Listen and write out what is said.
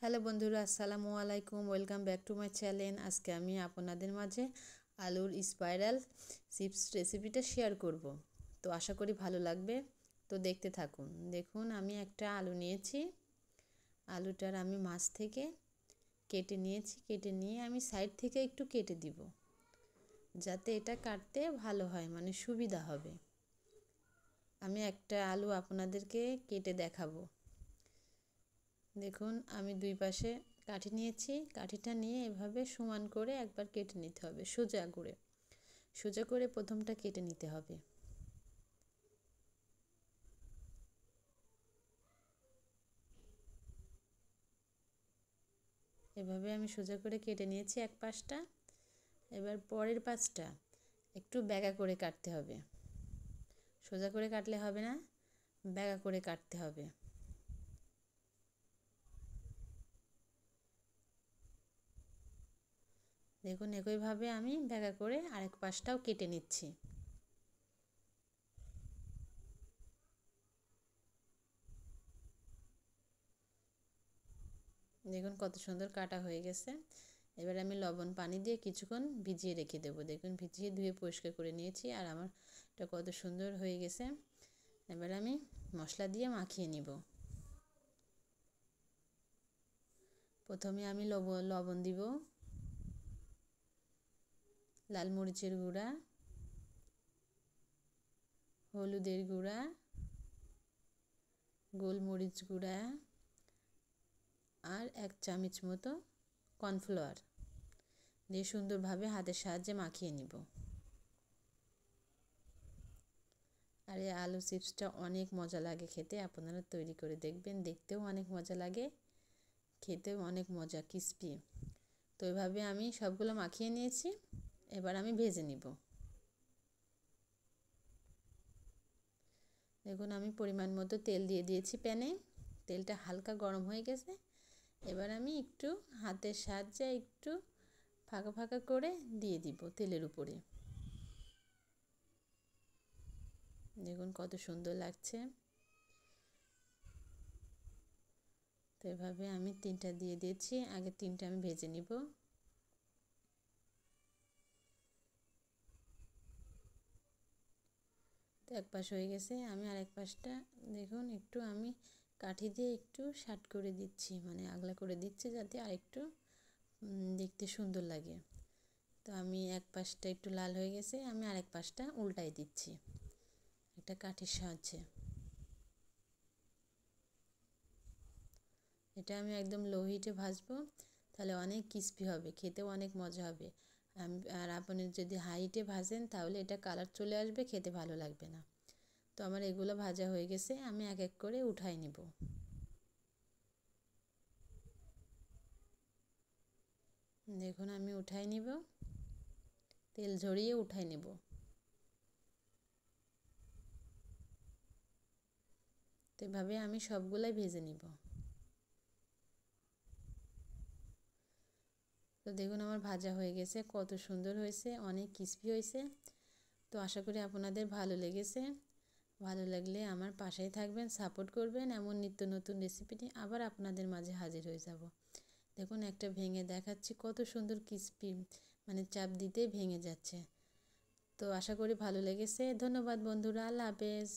Hello বন্ধুরা, আসসালামু আলাইকুম। Welcome back to my channel. আজকে আমি আপনাদের মাঝে আলুর স্পাইরাল চিপস রেসিপিটা শেয়ার করব। তো আশা করি ভালো লাগবে। তো দেখতে থাকুন। দেখুন, আমি একটা আলু নিয়েছি। আলুটার আমি মাছ থেকে কেটে নিয়েছি। কেটে নিয়ে আমি সাইড থেকে একটু কেটে দিব, যাতে এটা কাটতে ভালো হয়, মানে সুবিধা হবে। আমি একটা আলু আপনাদেরকে কেটে দেখাবো। দেখুন, আমি দুই পাশে কাঠি নিয়েছি। কাঠিটা নিয়ে এভাবে সমান করে একবার কেটে নিতে হবে, সোজা করে প্রথমটা কেটে নিতে হবে। এভাবে আমি সোজা করে কেটে নিয়েছি এক পাশটা। এবার পরের পাশটা একটু ব্যাকা করে কাটতে হবে। সোজা করে কাটলে হবে না, ব্যাকা করে কাটতে হবে। দেখুন, একইভাবে আমি ব্যাকা করে আরেক পাশটাও কেটে নিচ্ছি। দেখুন কত সুন্দর কাটা হয়ে গেছে। এবার আমি লবণ পানি দিয়ে কিছুক্ষণ ভিজিয়ে রেখে দেবো। দেখুন, ভিজিয়ে ধুয়ে পরিষ্কার করে নিয়েছি, আর আমার এটা কত সুন্দর হয়ে গেছে। এবার আমি মশলা দিয়ে মাখিয়ে নিব। প্রথমে আমি লবণ দিব, লাল মরিচের গুঁড়া, হলুদের গুঁড়া, গোলমরিচ গুঁড়া, আর 1 চামচ মতো কর্নফ্লাওয়ার দিয়ে সুন্দরভাবে হাতের সাহায্যে মাখিয়ে নিব। আর এই আলু চিপসটা অনেক মজা লাগে খেতে। আপনারা তৈরি করে দেখবেন, দেখতেও অনেক মজা লাগে, খেতেও অনেক মজা, ক্রিস্পি। তো এভাবে আমি সবগুলো মাখিয়ে নিয়েছি। এবার আমি ভেজে নিব। দেখুন, আমি পরিমাণ মতো তেল দিয়ে দিয়েছি প্যানে। তেলটা হালকা গরম হয়ে গেছে। এবার আমি একটু হাতের সাহায্যে একটু ফাঁকা ফাঁকা করে দিয়ে দিব তেলের উপরে। দেখুন কত সুন্দর লাগছে। তো এভাবে আমি 3টা দিয়ে দিয়েছি। আগে 3টা আমি ভেজে নিব। তো এক পাশ হয়ে গেছে, আমি আরেক পাশটা দেখুন একটু আমি কাঠি দিয়ে একটু শার্ট করে দিচ্ছি, মানে আগলা করে দিচ্ছি, যাতে আরেকটু দেখতে সুন্দর লাগে। তো আমি এক পাশটা একটু লাল হয়ে গেছে, আমি আরেক পাশটা উল্টাই দিচ্ছি একটা কাঠির সাহায্যে। এটা আমি একদম লো হিটে ভাজবো, তাহলে অনেক ক্রিস্পি হবে, খেতেও অনেক মজা হবে। আর আপনি যদি হাই হিটে ভাজেন তাহলে এটা কালার চলে আসবে, খেতে ভালো লাগবে না। তো আমার এগুলো ভাজা হয়ে গেছে, আমি এক এক করে উঠাই নিব। দেখুন, আমি উঠাই নিব, তেল ঝরিয়ে উঠাই নেব। তো এভাবে আমি সবগুলাই ভেজে নিব। তো দেখুন, আমার ভাজা হয়ে গেছে, কত সুন্দর হয়েছে, অনেক ক্রিস্পি হয়েছে। তো আশা করি আপনাদের ভালো লেগেছে। ভালো লাগলে আমার পাশেই থাকবেন, সাপোর্ট করবেন। এমন নিত্য নতুন রেসিপি নিয়ে আবার আপনাদের মাঝে হাজির হয়ে যাব। দেখুন, একটা ভেঙে দেখাচ্ছি, কত সুন্দর ক্রিস্পি, মানে চাপ দিতেই ভেঙে যাচ্ছে। তো আশা করি ভালো লেগেছে। ধন্যবাদ বন্ধুরা, আল্লাহ হাফেজ।